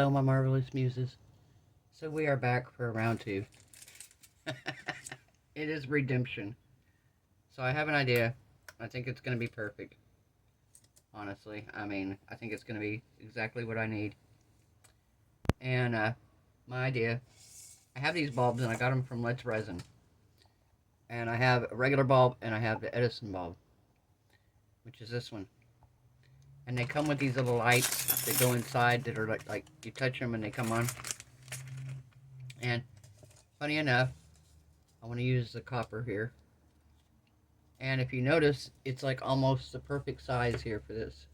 Hello, my marvelous muses. So we are back for round two. It is redemption. So I have an idea. I think it's going to be perfect. Honestly, I mean, I think it's going to be exactly what I need. And my idea, I have these bulbs and I got them from Let's Resin. And I have a regular bulb and I have the Edison bulb, which is this one. And they come with these little lights that go inside that are like you touch them and they come on. And funny enough, I want to use the copper here. And if you notice, it's like almost the perfect size here for this.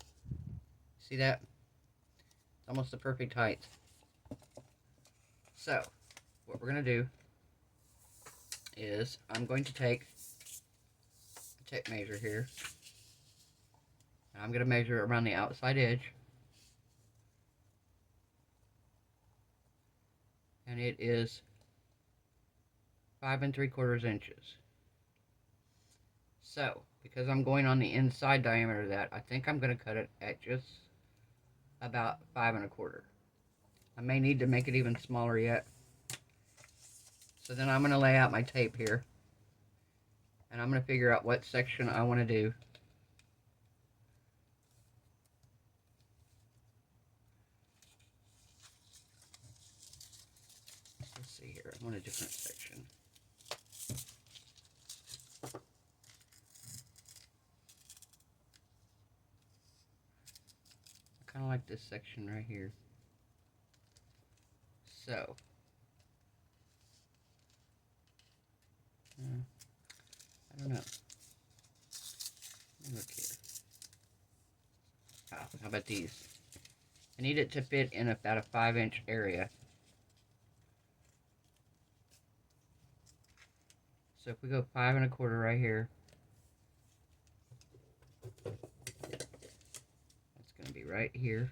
See that? It's almost the perfect height. So, what we're going to do is I'm going to take a tape measure here. And I'm going to measure around the outside edge. And it is 5 3/4 inches. So, because I'm going on the inside diameter of that, I think I'm going to cut it at just about 5 1/4. I may need to make it even smaller yet. So then I'm going to lay out my tape here. And I'm going to figure out what section I want to do. Let's see here. I want a different section. I kind of like this section right here. So. I don't know. Let me look here. How about these? I need it to fit in about a 5-inch area. So if we go 5 1/4 right here, that's going to be right here.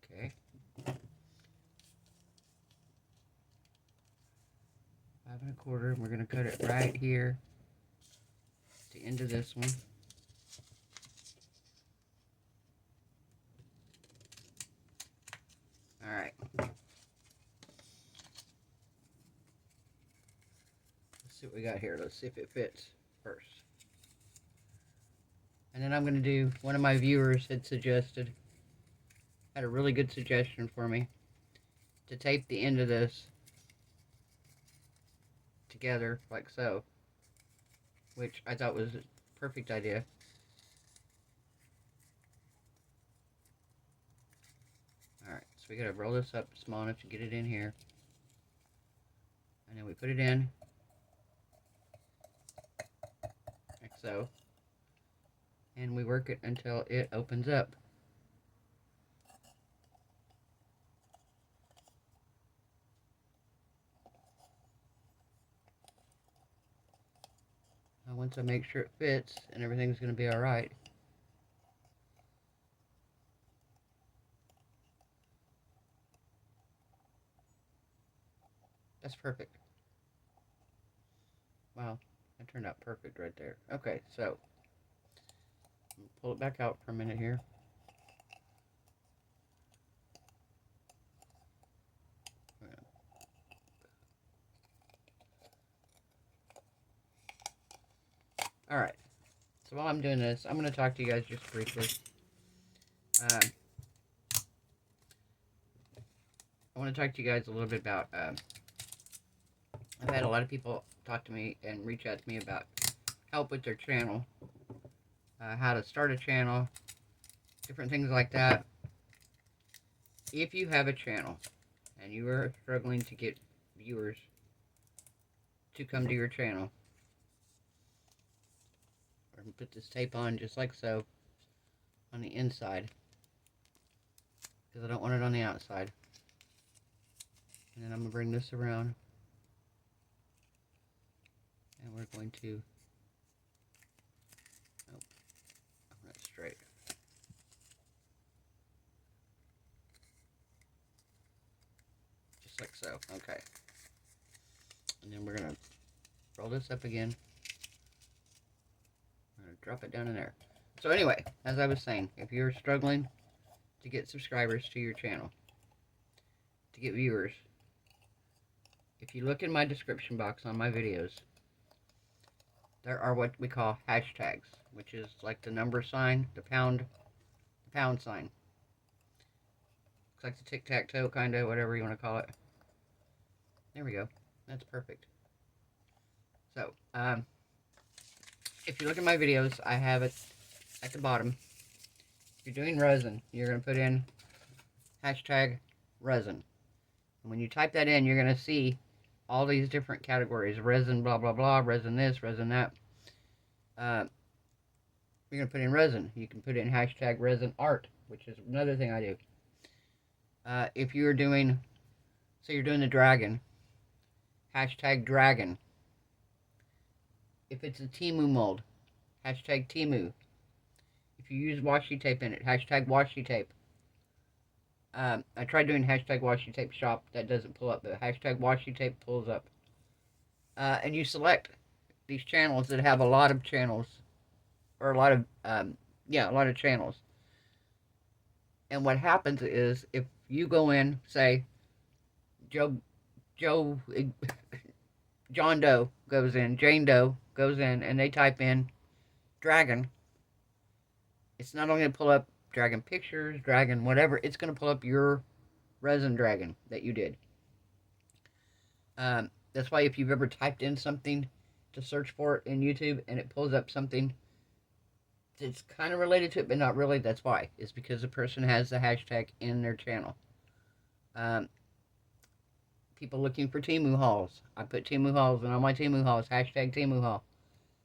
Okay. 5 1/4, and we're going to cut it right here at the end of this one. Alright. Let's see what we got here. Let's see if it fits first. And then I'm going to do, one of my viewers had a really good suggestion for me, to tape the end of this together like so, which I thought was a perfect idea. Alright, so we gotta roll this up small enough to get it in here. And then we put it in like so. And we work it until it opens up. Now once I make sure it fits and everything's gonna be alright, that's perfect. Wow, that turned out perfect right there. Okay, so pull it back out for a minute here. Alright, so while I'm doing this, I'm going to talk to you guys just briefly. I want to talk to you guys a little bit about, I've had a lot of people talk to me and reach out to me about help with their channel, how to start a channel, different things like that. If you have a channel and you are struggling to get viewers to come to your channel, we're going to put this tape on just like so on the inside, because I don't want it on the outside. And then I'm going to bring this around, and we're going to, oh, I'm not straight. Just like so, okay. And then we're going to roll this up again. I'm going to drop it down in there. So anyway, as I was saying, if you're struggling to get subscribers to your channel, to get viewers, if you look in my description box on my videos, there are what we call hashtags, which is like the number sign, the pound sign. Looks like the tic-tac-toe, kind of, whatever you want to call it. There we go. That's perfect. So, if you look at my videos, I have it at the bottom. If you're doing resin, you're going to put in hashtag resin. And when you type that in, you're going to see all these different categories. Resin, blah, blah, blah, resin this, resin that. You're going to put in resin. You can put in hashtag resin art, which is another thing I do. If you're doing, so you're doing the dragon, hashtag dragon. If it's a Temu mold, hashtag Temu. If you use washi tape in it, hashtag washi tape. I tried doing hashtag washi tape shop. That doesn't pull up, but hashtag washi tape pulls up. And you select these channels that have a lot of channels, or a lot of channels. And what happens is, if you go in, say, John Doe goes in, Jane Doe goes in, and they type in dragon, it's not only going to pull up dragon pictures, dragon whatever, it's going to pull up your resin dragon that you did. That's why if you've ever typed in something to search for it in YouTube and it pulls up something that's kind of related to it, but not really, that's why. It's because the person has the hashtag in their channel. People looking for Temu hauls. I put Temu hauls, and on my Temu hauls, hashtag Temu haul.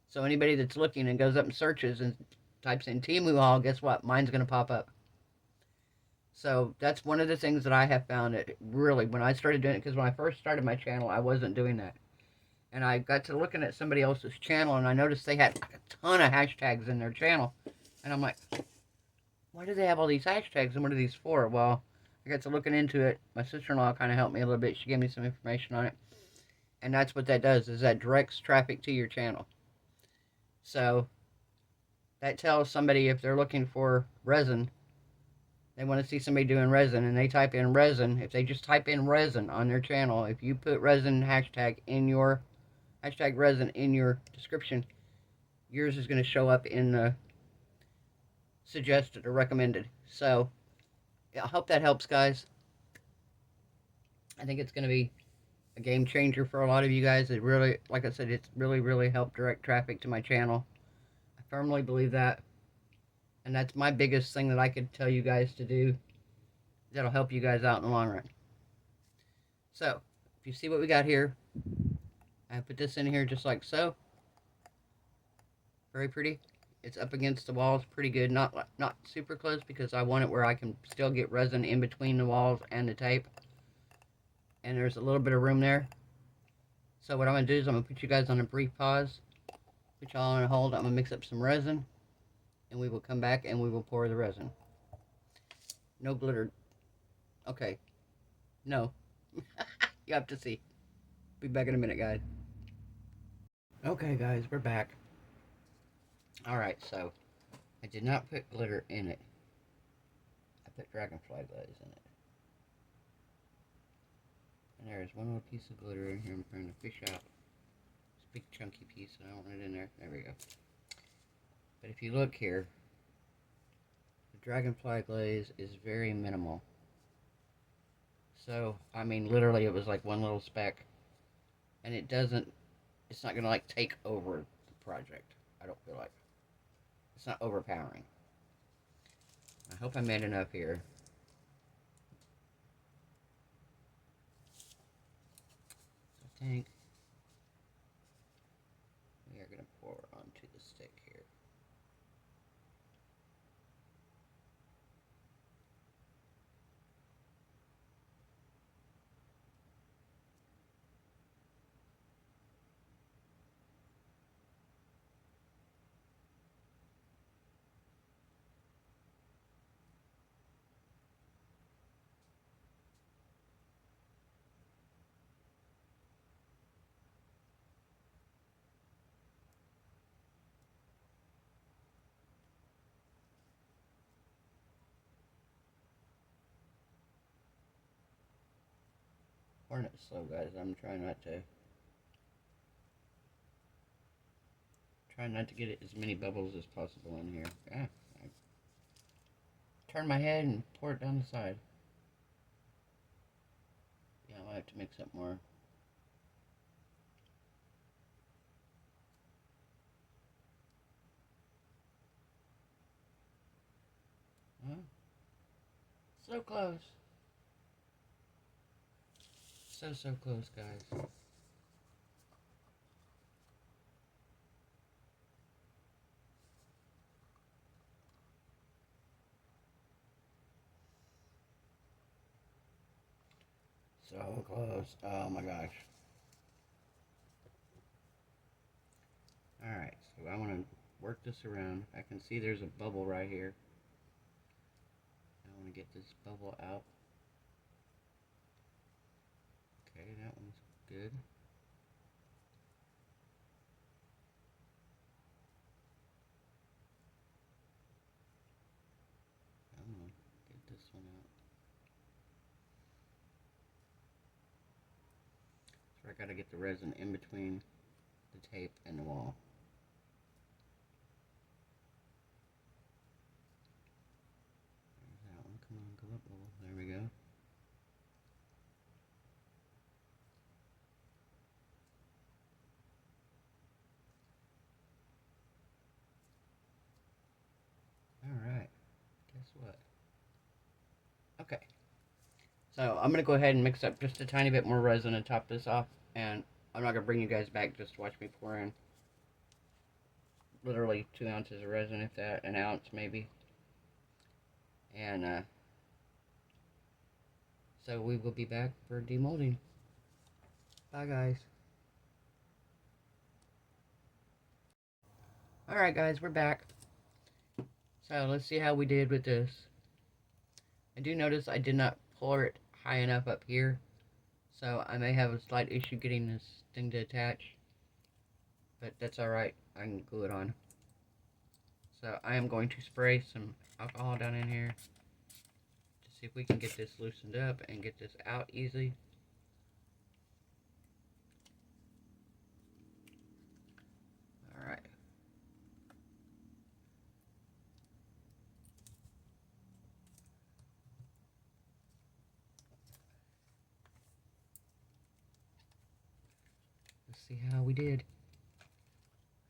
So anybody that's looking and goes up and searches and types in Temu haul, guess what? Mine's going to pop up. So that's one of the things that I have found it really, when I started doing it, because when I first started my channel, I wasn't doing that. And I got to looking at somebody else's channel, and I noticed they had a ton of hashtags in their channel. And I'm like, why do they have all these hashtags, and what are these for? Well, I got to looking into it. My sister-in-law kind of helped me a little bit. She gave me some information on it. And that's what that does, is that directs traffic to your channel. So that tells somebody, if they're looking for resin, they want to see somebody doing resin, and they type in resin. If they just type in resin on their channel, if you put resin hashtag resin in your description, yours is going to show up in the suggested or recommended. So I hope that helps, guys. I think it's going to be a game changer for a lot of you guys. It really, like I said, it's really helped direct traffic to my channel. I firmly believe that. And that's my biggest thing that I could tell you guys to do. That'll help you guys out in the long run. So, if you see what we got here, I put this in here just like so. Very pretty. It's up against the walls pretty good. Not super close, because I want it where I can still get resin in between the walls and the tape. And there's a little bit of room there. So what I'm going to do is I'm going to put you guys on a brief pause. Put y'all on a hold. I'm going to mix up some resin. And we will come back and we will pour the resin. No glitter. Okay. No. You have to see. Be back in a minute, guys. Okay, guys, we're back. Alright, so I did not put glitter in it. I put Dragonfly Glaze in it. And there's one little piece of glitter in here I'm trying to fish out. It's a big chunky piece, and I don't want it in there. There we go. But if you look here, the Dragonfly Glaze is very minimal. So, I mean, literally it was like one little speck. And it's not going to like take over the project. I don't feel like. It's not overpowering. I hope I made enough here. I think we are going to pour onto the stick here. pouring it slow, guys. I'm trying not to get as many bubbles as possible in here. I turn my head and pour it down the side. Yeah, I might have to mix up more. Huh? So close. So close, guys. So close. Oh my gosh. Alright, so I want to work this around. I can see there's a bubble right here. I want to get this bubble out. Okay, that one's good. I'm going to get this one out. So I got to get the resin in between the tape and the wall. There's that one. Come on, go up, bubble. There we go. Alright, guess what? Okay, so I'm going to go ahead and mix up just a tiny bit more resin to top this off, and I'm not going to bring you guys back, just watch me pour in literally 2 ounces of resin, if that, an ounce maybe. And so we will be back for demolding. Bye, guys. Alright, guys, we're back. So let's see how we did with this. I do notice I did not pour it high enough up here, so I may have a slight issue getting this thing to attach, but that's alright. I can glue it on. So I am going to spray some alcohol down in here to see if we can get this loosened up and get this out easily. Alright. Let's see how we did.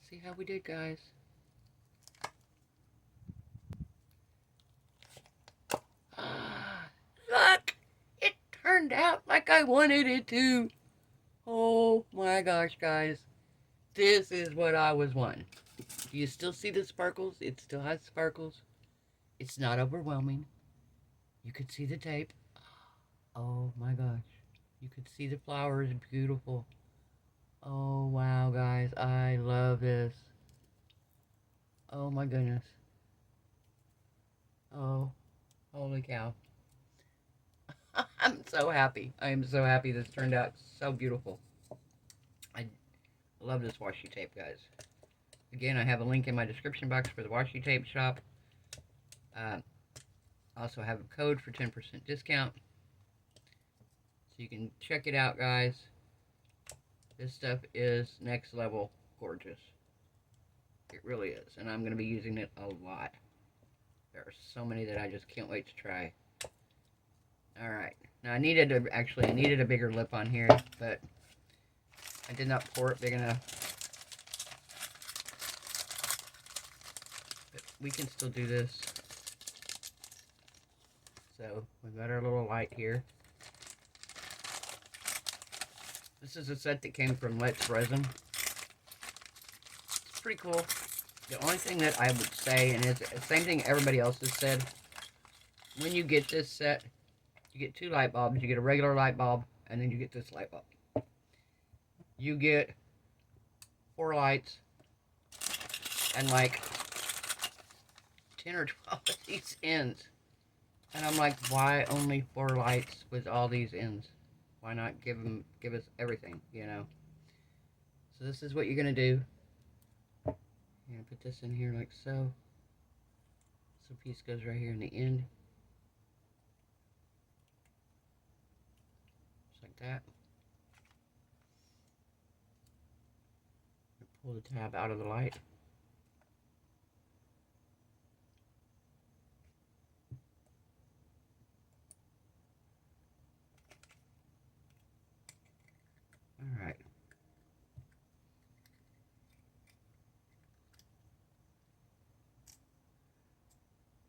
See how we did, guys. Look! It turned out like I wanted it to. Oh my gosh, guys. This is what I was wanting. Do you still see the sparkles? It still has sparkles. It's not overwhelming. You could see the tape. Oh my gosh. You could see the flowers. Beautiful. Oh wow, guys. I love this. Oh my goodness. Oh, holy cow. I'm so happy. I am so happy this turned out so beautiful. I love this washi tape, guys. Again, I have a link in my description box for the washi tape shop. I also have a code for 10% discount. So you can check it out, guys. This stuff is next level gorgeous. It really is. And I'm going to be using it a lot. There are so many that I just can't wait to try. Alright. Now I needed a bigger lip on here, but I did not pour it big enough. But we can still do this. So we've got our little light here. This is a set that came from Let's Resin. It's pretty cool. The only thing that I would say, and it's the same thing everybody else has said, when you get this set, you get 2 light bulbs. You get a regular light bulb, and then you get this light bulb. You get 4 lights, and like 10 or 12 of these ends. And I'm like, why only 4 lights with all these ends? Why not give us everything, you know? So this is what you're going to do. You're going to put this in here like so. This piece goes right here in the end. Just like that. Pull the tab out of the light. All right.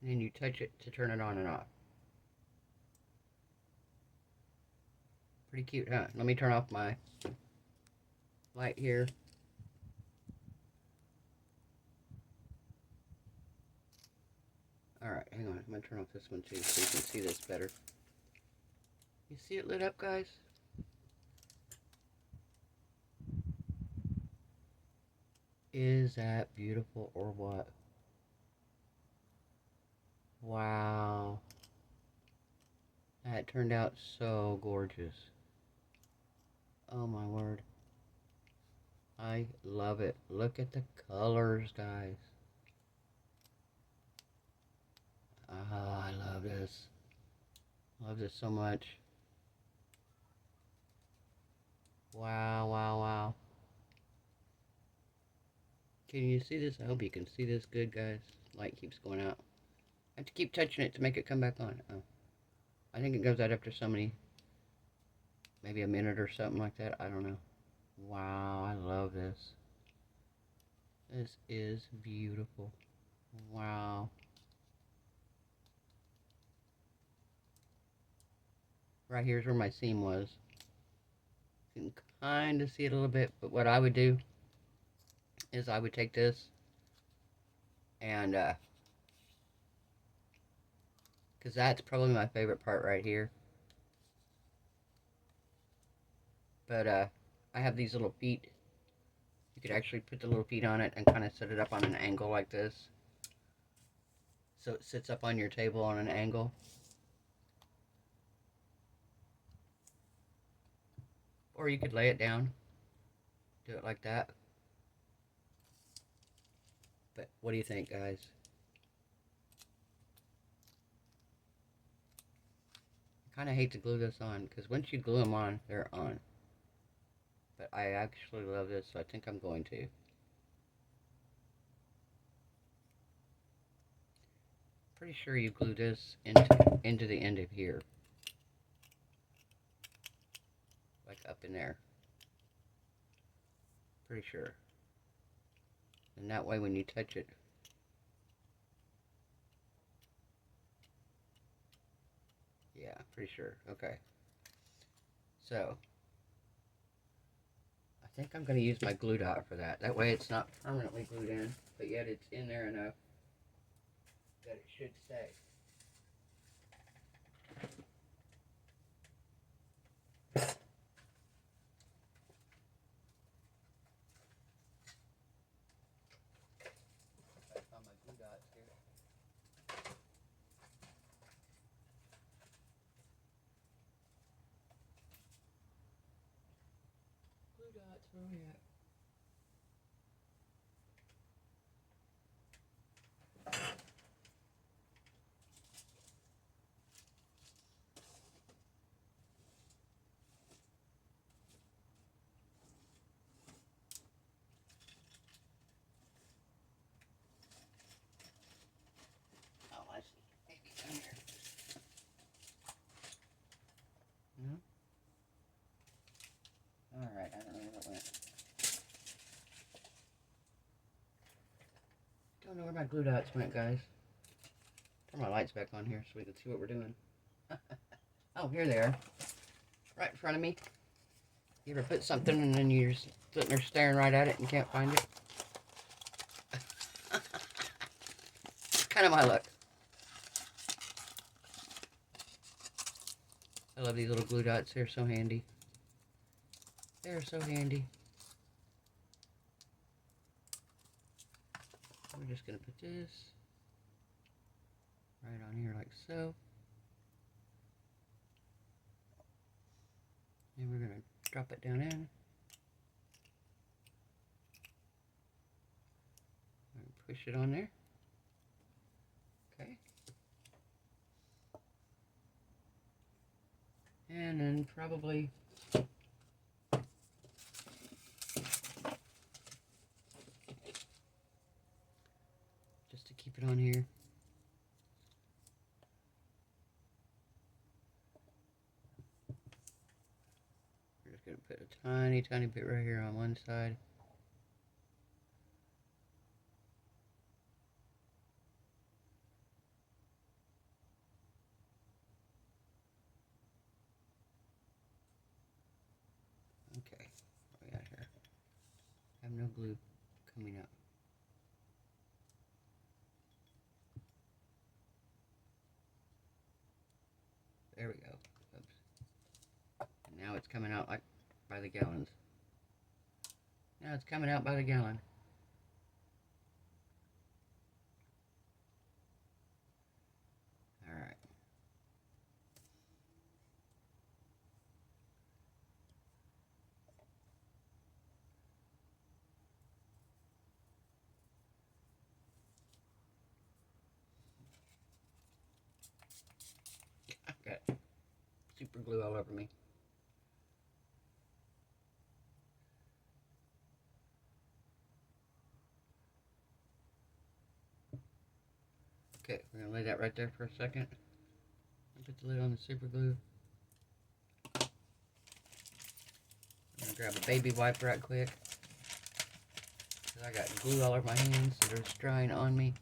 And then you touch it to turn it on and off. Pretty cute, huh? Let me turn off my light here. Alright, hang on. I'm going to turn off this one too so you can see this better. You see it lit up, guys? Is that beautiful or what? Wow. That turned out so gorgeous. Oh my word. I love it. Look at the colors, guys. Ah, I love this. Love this so much. Wow, wow, wow. Can you see this? I hope you can see this good, guys. Light keeps going out. I have to keep touching it to make it come back on. Oh. I think it goes out after so many, maybe a minute or something like that. I don't know. Wow, I love this. This is beautiful. Wow. Right here's where my seam was. You can kind of see it a little bit, but what I would do is I would take this and, because that's probably my favorite part right here. But, I have these little feet. You could actually put the little feet on it and kind of set it up on an angle like this. So it sits up on your table on an angle. Or you could lay it down. Do it like that. But what do you think, guys? I kind of hate to glue this on, because once you glue them on, they're on. But I actually love this, so I think I'm going to. Pretty sure you glue this into the end of here. Like up in there. Pretty sure. And that way when you touch it, yeah, pretty sure. Okay. So, I think I'm going to use my glue dot for that. That way it's not permanently glued in, but yet it's in there enough that it should stay. I found my glue dots here. Glue dots, where are we at? Oh, I see. Maybe down here. No? Alright, I don't know where it went. Don't know where my glue dots went, guys. Turn my lights back on here so we can see what we're doing. Oh, here they are. Right in front of me. You ever put something and then you're sitting there staring right at it and can't find it? Kind of my luck. I love these little glue dots. They're so handy. They're so handy. We're just going to put this right on here like so. And we're going to drop it down in. And push it on there. Okay. And then probably put a tiny, tiny bit right here on one side. Okay, what we got here? I have no glue coming up. There we go. Oops. And now it's coming out like by the gallons. Now it's coming out by the gallon. Alright. I've got super glue all over me. Okay, we're going to lay that right there for a second. Put the lid on the super glue. I'm going to grab a baby wipe right quick. I got glue all over my hands that are just drying on me.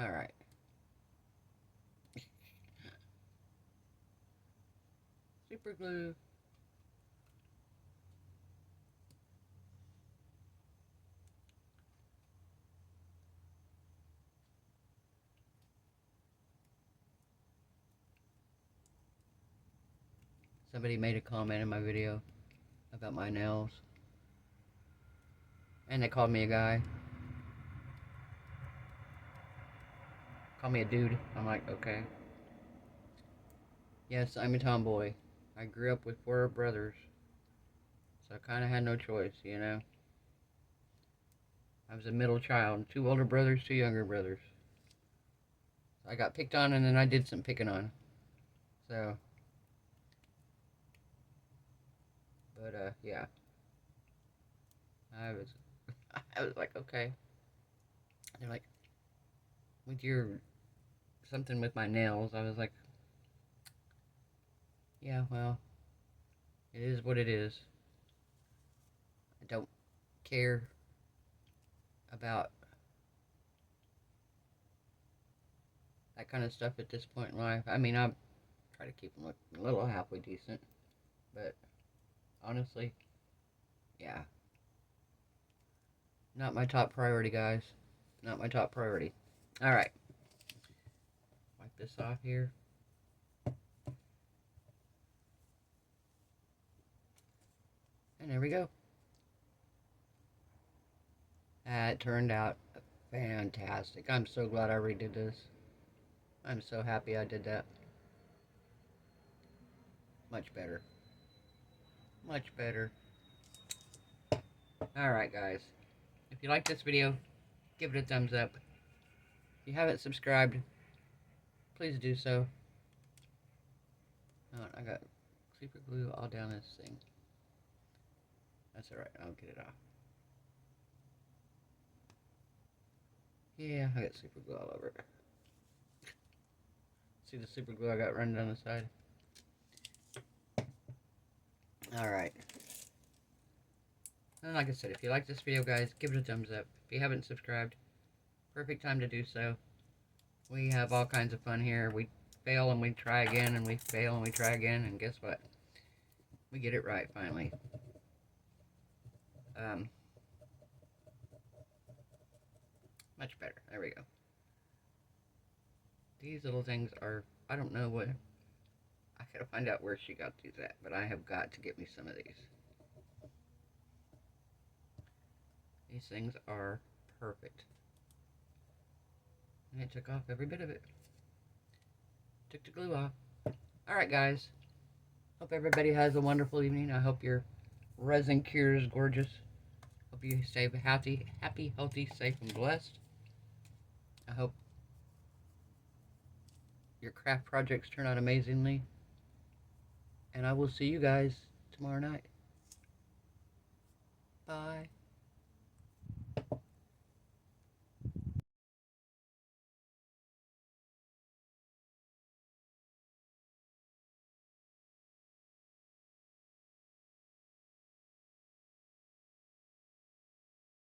Alright. Super glue. Somebody made a comment in my video about my nails. And they called me a guy. Called me a dude. I'm like, okay. Yes, I'm a tomboy. I grew up with 4 brothers. So I kind of had no choice, you know. I was a middle child. 2 older brothers, 2 younger brothers. So I got picked on and then I did some picking on. So. But, yeah. I was like, okay. They're like, with your, something with my nails. I was like, yeah, well, it is what it is. I don't care about that kind of stuff at this point in life. I mean, I try to keep them looking a little halfway decent, but honestly, yeah. Not my top priority, guys. Not my top priority. Alright. Wipe this off here. And there we go. That turned out fantastic. I'm so glad I redid this. I'm so happy I did that. Much better. Much better. Alright, guys. If you like this video, give it a thumbs up. If you haven't subscribed, please do so. Oh, I got super glue all down this thing. That's alright, I'll get it off. Yeah, I got super glue all over it. See the super glue I got running down the side? Alright. And like I said, if you like this video, guys, give it a thumbs up. If you haven't subscribed, perfect time to do so. We have all kinds of fun here. We fail and we try again, and we fail and we try again, and guess what? We get it right, finally. Much better. There we go. These little things are, I don't know what, I gotta find out where she got these at, but I have got to get me some of these. These things are perfect. And it took off every bit of it. Took the glue off. Alright, guys. Hope everybody has a wonderful evening. I hope your resin cure is gorgeous. Hope you stay happy, healthy, safe, and blessed. I hope your craft projects turn out amazingly. And I will see you guys tomorrow night. Bye.